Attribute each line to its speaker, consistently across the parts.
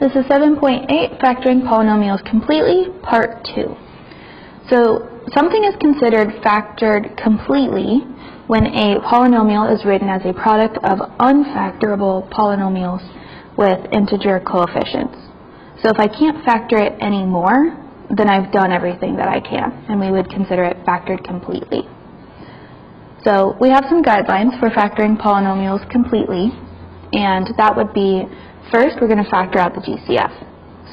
Speaker 1: This is 7.8, Factoring Polynomials Completely, Part 2. So, something is considered factored completely when a polynomial is written as a product of unfactorable polynomials with integer coefficients. So if I can't factor it anymore, then I've done everything that I can, and we would consider it factored completely. So we have some guidelines for factoring polynomials completely, and that would be, first we're going to factor out the GCF.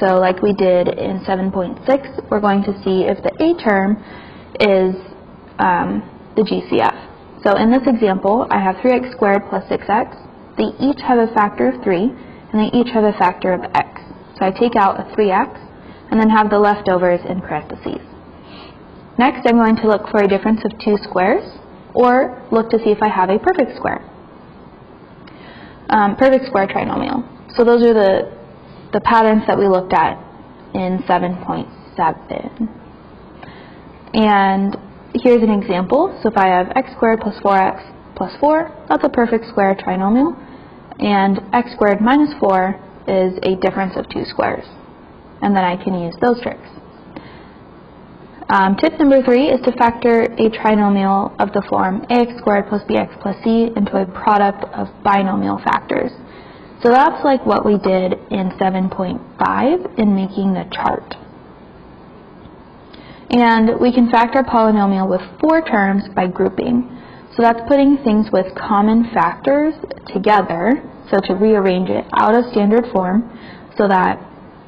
Speaker 1: So like we did in 7.6, we're going to see if the A term is the GCF. So in this example, I have 3x squared plus 6x. They each have a factor of 3, and they each have a factor of x. So I take out a 3x, and then have the leftovers in parentheses. Next, I'm going to look for a difference of two squares, or look to see if I have a perfect square. Perfect square trinomial. So those are the patterns that we looked at in 7.7. And here's an example. So if I have x squared plus 4x plus 4, that's a perfect square trinomial. And x squared minus 4 is a difference of two squares. And then I can use those tricks. Tip number 3 is to factor a trinomial of the form ax squared plus bx plus c into a product of binomial factors. So that's like what we did in 7.5 in making the chart. And we can factor a polynomial with 4 terms by grouping. So that's putting things with common factors together, so to rearrange it out of standard form, so that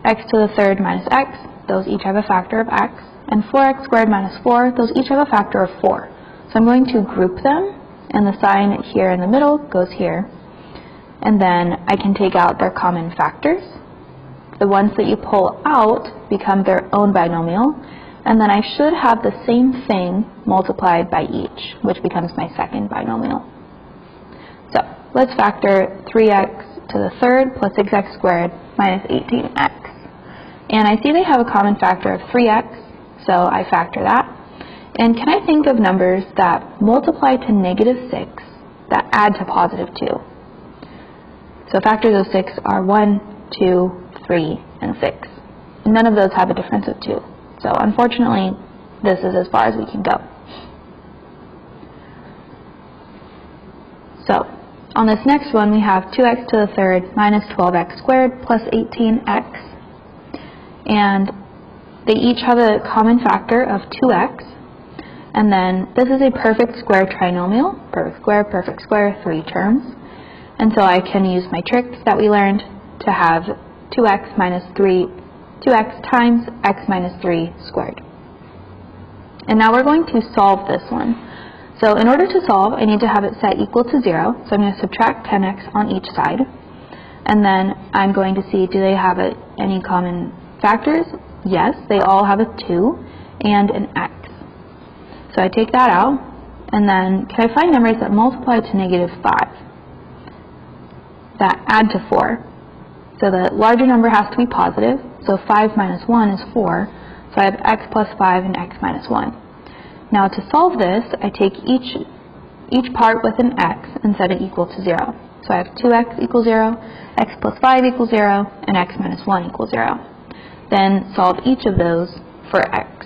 Speaker 1: x to the third minus x, those each have a factor of x, and 4x squared minus 4, those each have a factor of 4. So I'm going to group them, and the sign here in the middle goes here. And then I can take out their common factors. The ones that you pull out become their own binomial, and then I should have the same thing multiplied by each, which becomes my second binomial. So let's factor 3x to the third plus 6x squared minus 18x. And I see they have a common factor of 3x, so I factor that. And can I think of numbers that multiply to negative 6 that add to positive 2? So factors of 6 are 1, 2, 3, and 6. None of those have a difference of 2. So unfortunately, this is as far as we can go. So on this next one, we have 2x to the third minus 12x squared plus 18x. And they each have a common factor of 2x. And then this is a perfect square trinomial, perfect square, 3 terms. And so I can use my tricks that we learned to have 2x times x minus 3 squared. And now we're going to solve this one. So in order to solve, I need to have it set equal to 0. So I'm going to subtract 10x on each side. And then I'm going to see, do they have any common factors? Yes, they all have a 2 and an x. So I take that out. And then can I find numbers that multiply to negative 5? That add to 4. So the larger number has to be positive. So 5 minus 1 is 4. So I have x plus 5 and x minus 1. Now to solve this, I take each part with an x and set it equal to 0. So I have 2x equals 0, x plus 5 equals 0, and x minus 1 equals 0. Then solve each of those for x.